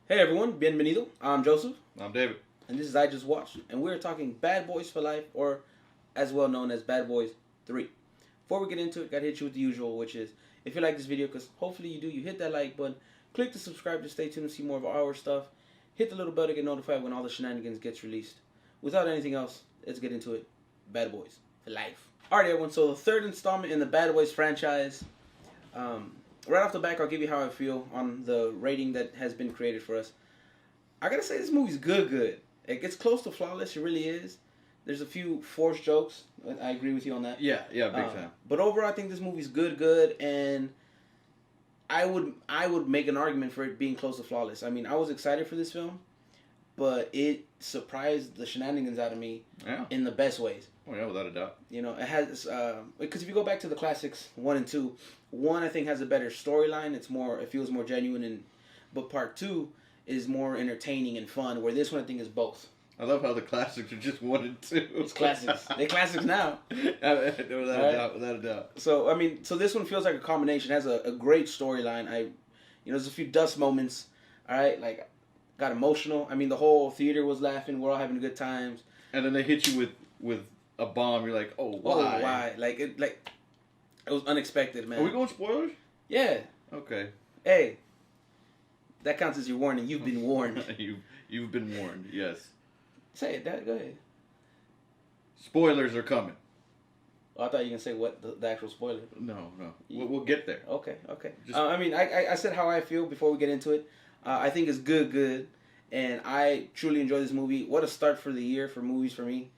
Hey everyone, bienvenido. I'm Joseph. I'm David. And this is I Just Watched. And we're talking Bad Boys for Life, or as well known as Bad Boys 3. Before we get into it, gotta hit you with the usual, which is, if you like this video, because hopefully you do, you hit that like button, click the subscribe to stay tuned and see more of our stuff, hit the little bell to get notified when all the shenanigans gets released. Without anything else, let's get into it. Bad Boys for Life. Alright everyone, so the third installment in the Bad Boys franchise. Right off the back, I'll give you how I feel on the rating that has been created for us. I gotta say, this movie's good. It gets close to flawless, it really is. There's a few forced jokes. I agree with you on that. Yeah, big time. But overall, I think this movie's good, and I would make an argument for it being close to flawless. I mean, I was excited for this film, but it surprised the shenanigans out of me in the best ways. Oh yeah, without a doubt. You know, it has because if you go back to the classics 1 and 2, 1 I think has a better storyline. It feels more genuine, but part 2 is more entertaining and fun. Where this one I think is both. I love how the classics are just 1 and 2. It's classics. They're classics now. Without a doubt. So I mean, this one feels like a combination. It has a great storyline. There's a few dust moments. All right, like got emotional. I mean, the whole theater was laughing. We're all having good times. And then they hit you with a bomb. You're like, oh, why? Oh, why? It was unexpected, man. Are we going spoilers? Yeah. Okay. Hey, that counts as your warning. You've been warned. You've been warned. Yes. Say it, Dad. Go ahead. Spoilers are coming. Oh, I thought you were gonna say what the actual spoiler. No. We'll get there. Okay. I said how I feel before we get into it. I think it's good, and I truly enjoy this movie. What a start for the year for movies for me.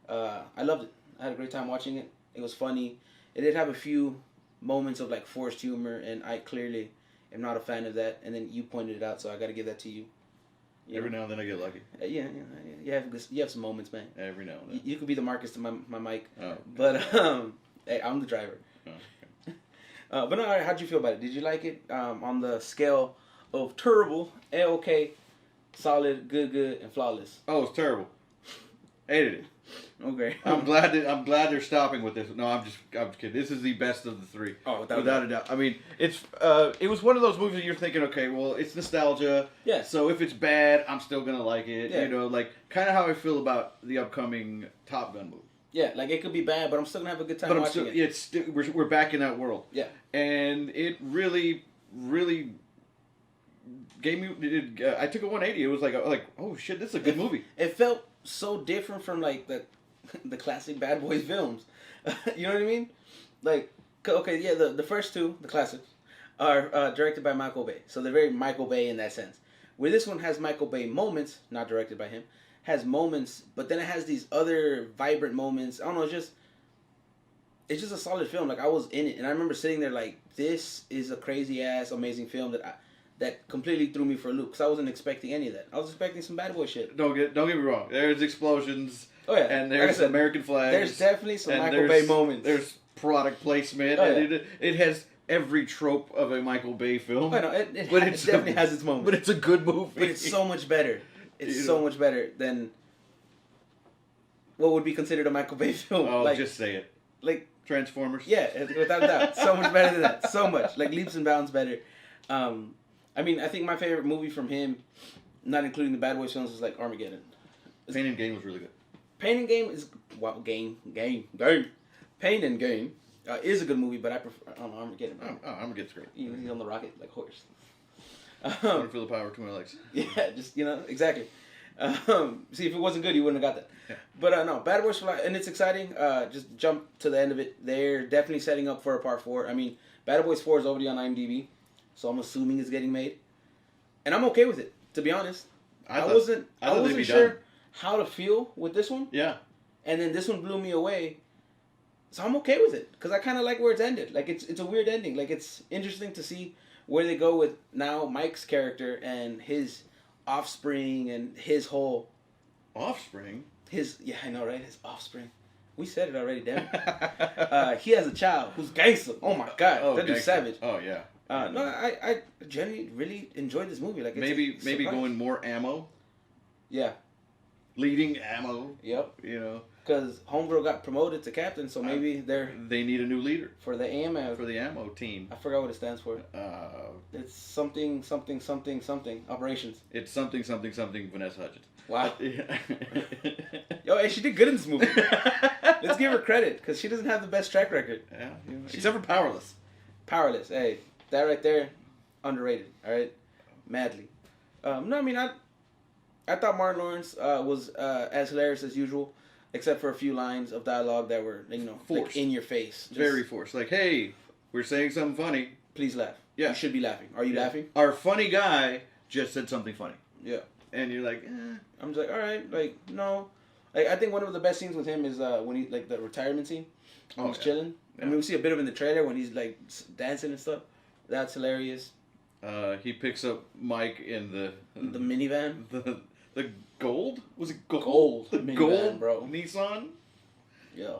I loved it. I had a great time watching it. It was funny. It did have a few moments of like forced humor, and I clearly am not a fan of that. And then you pointed it out, so I got to give that to you. Every now and then I get lucky. Yeah. You have some moments, man. Every now and then. You could be the Marcus to my Mike. Oh. Okay. But hey, I'm the driver. Oh, okay. But no, how'd you feel about it? Did you like it on the scale of terrible, okay, solid, good, and flawless? Oh, it's terrible. Hated it. Okay. I'm glad they're stopping with this. No, I'm just kidding. This is the best of the 3. Oh, without a doubt. I mean, it was one of those movies that you're thinking, okay, well, it's nostalgia. Yeah. So if it's bad, I'm still gonna like it. Yeah. You know, like kind of how I feel about the upcoming Top Gun movie. Yeah, like it could be bad, but I'm still gonna have a good time watching it. We're back in that world. Yeah. And it really gave me. I took a 180. It was like oh shit, this is a good movie. It felt so different from like the classic Bad Boys films. You know what I mean? Like, okay, yeah, the first 2, the classics, are directed by Michael Bay. So they're very Michael Bay in that sense. Where this one has Michael Bay moments, not directed by him, has moments, but then it has these other vibrant moments. I don't know, it's just a solid film. Like, I was in it, and I remember sitting there like, this is a crazy-ass, amazing film that completely threw me for a loop, because I wasn't expecting any of that. I was expecting some Bad Boy shit. Don't get me wrong. There's explosions. Oh yeah, and there's American flags. There's definitely some Michael Bay moments. There's product placement. Oh, yeah. And it has every trope of a Michael Bay film. Oh, no, it definitely has its moments. But it's a good movie. But it's so much better. It's so much better than what would be considered a Michael Bay film. Oh, like, just say it. Like Transformers. Yeah, without a doubt, so much better than that. So much, like leaps and bounds better. I mean, I think my favorite movie from him, not including the Bad Boys films, is like Armageddon. Pain and Gain was really good. Pain and Gain is Pain and Gain is a good movie, but I prefer Armageddon. Armageddon's great. He's on the rocket like horse. I want to feel the power between my legs. Yeah, just exactly. See, if it wasn't good, you wouldn't have got that. Yeah. But no, Bad Boys for Life, and it's exciting. Just jump to the end of it. They're definitely setting up for a part 4. I mean, Bad Boys 4 is already on IMDb, so I'm assuming it's getting made, and I'm okay with it. To be honest, I wasn't sure how to feel with this one. Yeah. And then this one blew me away. So I'm okay with it because I kind of like where it's ended. Like it's a weird ending. Like it's interesting to see where they go with now Mike's character and his offspring and his whole offspring. I know, right? His offspring. We said it already, damn it. He has a child who's gangster. Oh my god, that dude's savage. Oh yeah. No, I genuinely really enjoyed this movie. Like maybe going more ammo. Yeah. leading ammo. Yep. You know, because Homegirl got promoted to captain, so maybe they need a new leader for the ammo team. I forgot what it stands for. It's something operations. It's something Vanessa Hudgens. Wow. Yeah. Yo, hey, she did good in this movie. Let's give her credit because she doesn't have the best track record. Yeah, except for Powerless. Powerless. Hey, that right there, underrated. All right, madly. No, I mean I thought Martin Lawrence was as hilarious as usual, except for a few lines of dialogue that were forced, like in your face, very forced. Like, hey, we're saying something funny. Please laugh. Yeah, you should be laughing. Are you laughing? Our funny guy just said something funny. Yeah, and you're like, I'm just like, all right, like no. Like, I think one of the best scenes with him is when he like the retirement scene. When he's chilling. Yeah. I mean, we see a bit of it in the trailer when he's like dancing and stuff. That's hilarious. He picks up Mike in the minivan. The gold? Was it gold? Gold. The minivan, gold, bro. Nissan. Yeah.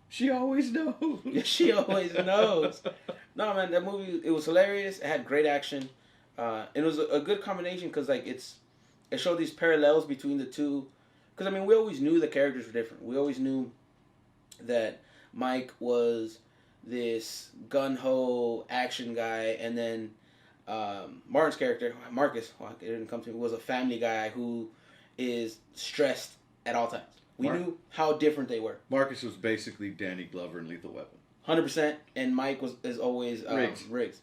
She always knows. Yeah, she always knows. No, man, that movie, it was hilarious. It had great action. It was a good combination because like it showed these parallels between the two. Because I mean, we always knew the characters were different. We always knew that Mike was this gun-ho action guy, and then Martin's character, Marcus, it didn't come to me, was a family guy who is stressed at all times. We knew how different they were. Marcus was basically Danny Glover in Lethal Weapon. 100%, and Mike is always Riggs.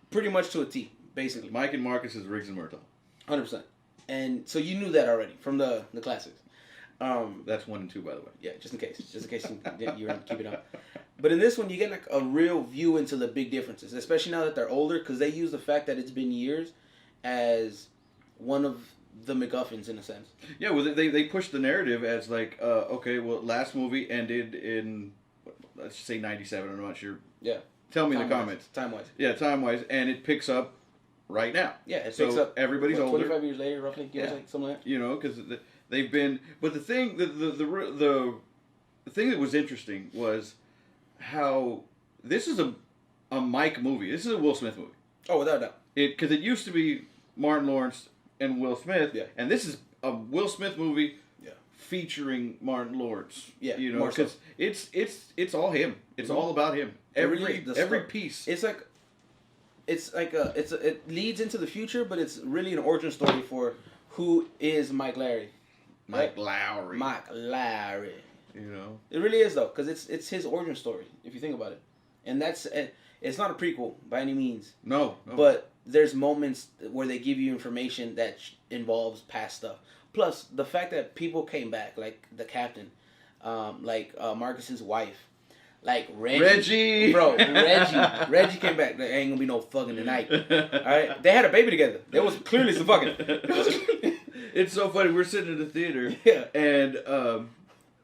Pretty much to a T, basically. Mike and Marcus is Riggs and Murtaugh. 100%. And so you knew that already from the classics. That's 1 and 2, by the way. Yeah, just in case you were keeping up. But in this one, you get like a real view into the big differences, especially now that they're older, because they use the fact that it's been years as one of the MacGuffins in a sense. Yeah, well, they pushed the narrative as like, okay, well, last movie ended in, let's just say 97. I'm not sure. Yeah. Tell me in the comments. Time-wise. Yeah, time-wise, and it picks up right now. Yeah, it picks up. Everybody's older. 25 years later, roughly. Give or take, something like that. You know, because they've been. But the thing, the thing that was interesting was how this is a Mike movie. This is a Will Smith movie. Oh, without a doubt. Because it used to be Martin Lawrence and Will Smith. Yeah. And this is a Will Smith movie. Yeah. Featuring Martin Lawrence. Yeah. You know, because it's all him. It's all about him. Every piece. It's like it leads into the future, but it's really an origin story for who is Mike Lowry. Mike Lowry. Mike Lowry. You know, it really is though, because it's his origin story if you think about it, and it's not a prequel by any means. No. But there's moments where they give you information that involves past stuff. Plus the fact that people came back, like the captain, Marcus's wife, like Reggie. Bro, Reggie came back. There ain't gonna be no fucking tonight. All right, they had a baby together. There was clearly some fucking. It's so funny. We're sitting in the theater, and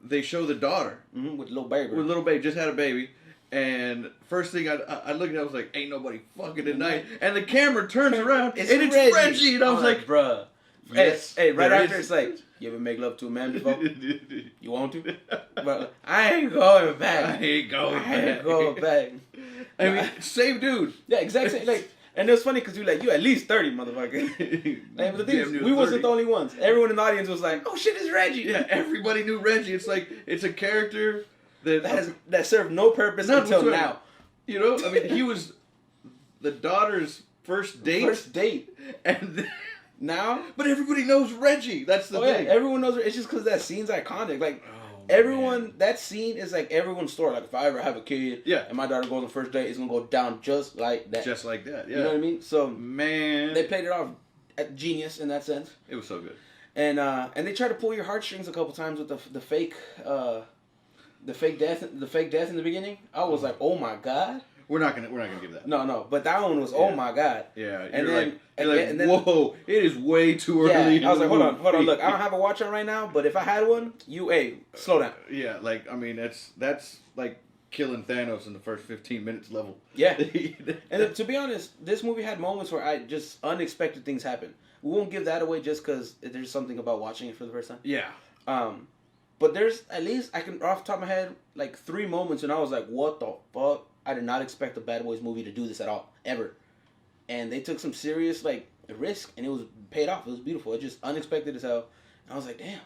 they show the daughter with little baby. With little baby, just had a baby, and first thing I looked at, I was like, "Ain't nobody fucking tonight." And the camera turns around, and it's Reggie, and I was like, "Bruh." Yes, hey, right after it's like, you ever make love to a man before? You want to? But I ain't going back. I ain't going back. I mean, same dude. Yeah, exactly. Like, and it was funny because you at least 30, motherfucker. But the thing is, we wasn't the only ones. Everyone in the audience was like, "Oh shit, it's Reggie." Yeah, everybody knew Reggie. It's like it's a character that served no purpose until now. You know, I mean, he was the daughter's first date, and. Now, but everybody knows Reggie. That's the thing. Yeah, everyone knows. It's just because that scene's iconic. Like everyone, that scene is like everyone's story. Like if I ever have a kid, and my daughter goes on first date, it's gonna go down just like that. Just like that. Yeah. You know what I mean? So man, they played it off at genius in that sense. It was so good. And they tried to pull your heartstrings a couple times with the fake death in the beginning. I was like, oh my god. We're not gonna give that. No, but that one was oh my god. Yeah, and then whoa, it is way too early. Yeah, I was like, hold on, look, I don't have a watch on right now, but if I had one, slow down. Yeah, like I mean, that's like killing Thanos in the first 15 minutes level. Yeah, and to be honest, this movie had moments where just unexpected things happen. We won't give that away just because there's something about watching it for the first time. Yeah. But there's at least I can off the top of my head like 3 moments, and I was like, what the fuck. I did not expect a Bad Boys movie to do this at all, ever. And they took some serious, risk, and it was paid off. It was beautiful. It just unexpected as hell. And I was like, damn.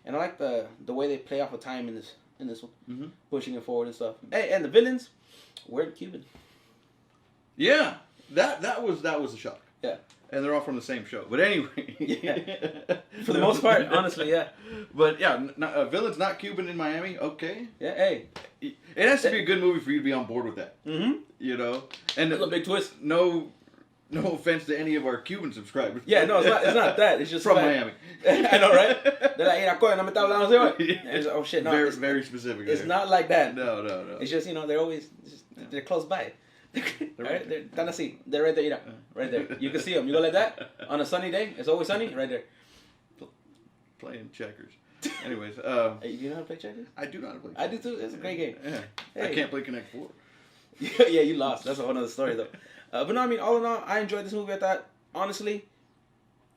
and I like the way they play off of time in this one, Mm-hmm. pushing it forward and stuff. Hey, and the villains, we're Cuban. Yeah, that was a shock. Yeah. And they're all from the same show. But anyway. Yeah. For the most part, honestly, yeah. But yeah, villain's not Cuban in Miami. Okay. Yeah, hey. It has to be a good movie for you to be on board with that. Mm-hmm. You know? And That's a big twist. No offense to any of our Cuban subscribers. Yeah, no, it's not that. It's just from Miami. I know, right? They're like, "Hey, no me está hablando así." Oh shit, no. Very specific. It's not like that. No. It's just, they're always they're close by. Right? They're tan así. They're right there, right there. You can see them. You go like that on a sunny day. It's always sunny. Right there. Playing checkers. Anyways, Hey, do you know how to play checkers? I do not play checkers. I do too. It's a great game. Yeah. Hey. I can't play Connect 4. Yeah, you lost. That's a whole other story though. But no, I mean, all in all, I enjoyed this movie. I thought, honestly,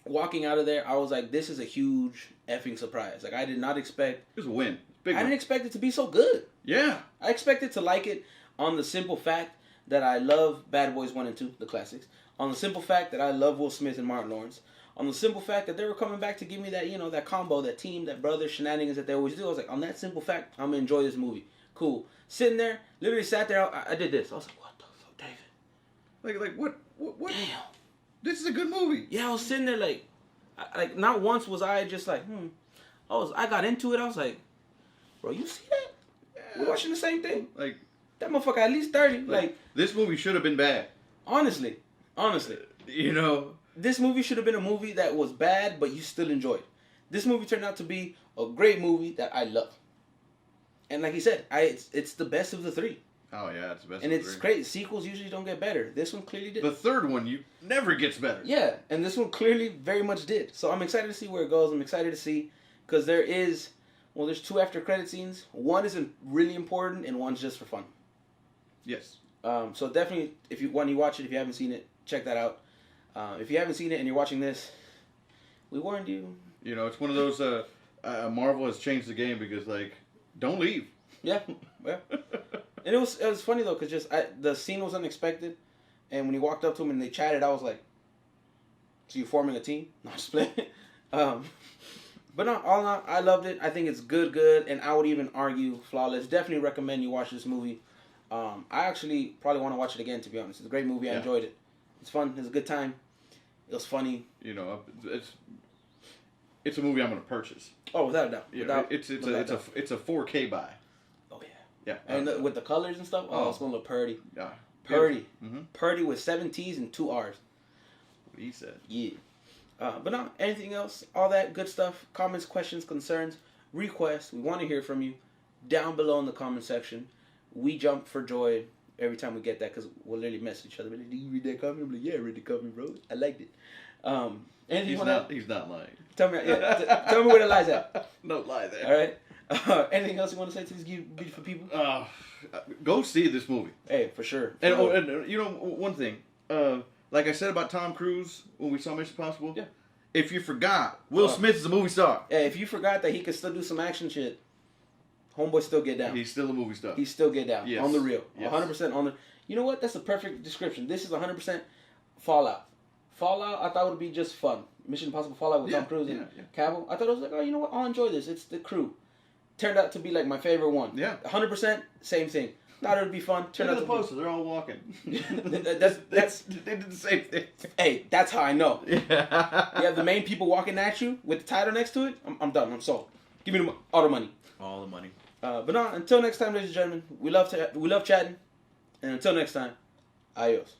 walking out of there, I was like, this is a huge effing surprise. Like, I did not expect. It was a win. Big I win. didn't expect it to be so good. Yeah. I expected to like it on the simple fact that I love Bad Boys 1 and 2, the classics. On the simple fact that I love Will Smith and Martin Lawrence. On the simple fact that they were coming back to give me that, that combo, that team, that brother shenanigans that they always do. I was like, on that simple fact, I'm going to enjoy this movie. Cool. Sitting there, literally sat there, I did this. I was like, what the fuck, David? Like what? Damn. This is a good movie. Yeah, I was sitting there like not once was I just like, I got into it. I was like, bro, you see that? Yeah. We're watching the same thing. Like, that motherfucker at least 30. Like this movie should have been bad. Honestly. This movie should have been a movie that was bad, but you still enjoyed. This movie turned out to be a great movie that I love. And like he said, it's the best of the three. Oh yeah, it's the best. And of the it's three. great. Sequels usually don't get better. This one clearly did. The third one, never gets better. Yeah, and this one clearly very much did. So I'm excited to see where it goes. I'm excited to see, because there's 2 after credit scenes. One isn't really important, and one's just for fun. Yes. So definitely, when you watch it, if you haven't seen it, check that out. If you haven't seen it and you're watching this, we warned you. It's one of those. Marvel has changed the game because don't leave. Yeah. And it was funny though, because the scene was unexpected, and when he walked up to him and they chatted, I was like, "So you're forming a team?" No, just playing. But no, all in all, I loved it. I think it's good, and I would even argue flawless. Definitely recommend you watch this movie. I actually probably want to watch it again, to be honest. It's a great movie. I enjoyed it. It's fun. It's a good time. It was funny. It's a movie I'm going to purchase. Oh, without a doubt. It's a 4K buy. Oh yeah. Yeah. And with the colors and stuff, it's gonna look purty. Yeah. Purty. Mm-hmm. Purty with 7 T's and 2 R's. What he said. Yeah. But no, anything else? All that good stuff. Comments, questions, concerns, requests. We want to hear from you down below in the comment section. We jump for joy every time we get that, because we'll literally message each other. Like, do you read that comment? I'm like, yeah, I read the comment, bro. I liked it. Anything He's not lying. Tell me, tell me where the lies at. No lie there. All right. Anything else you want to say to these beautiful people? Go see this movie. Hey, for sure. And one thing, like I said about Tom Cruise when we saw Mission Impossible. Yeah. If you forgot, Will Smith is a movie star. Yeah, if you forgot that he could still do some action shit, homeboy still get down. He's still a movie star. He still get down. Yes. On the real. Yes. 100% on the... You know what? That's the perfect description. This is 100% Fallout. Fallout, I thought would be just fun. Mission Impossible Fallout with Tom Cruise and Cavill. I thought it was like, oh, you know what? I'll enjoy this. It's the crew. Turned out to be like my favorite one. Yeah. 100%, same thing. Thought it would be fun. Turned out Look at the to poster. They're all walking. that's they did the same thing. Hey, that's how I know. Yeah. You have the main people walking at you with the title next to it. I'm done. I'm sold. Give me all the money. All the money. But no, until next time, ladies and gentlemen, we love chatting. And until next time, adios.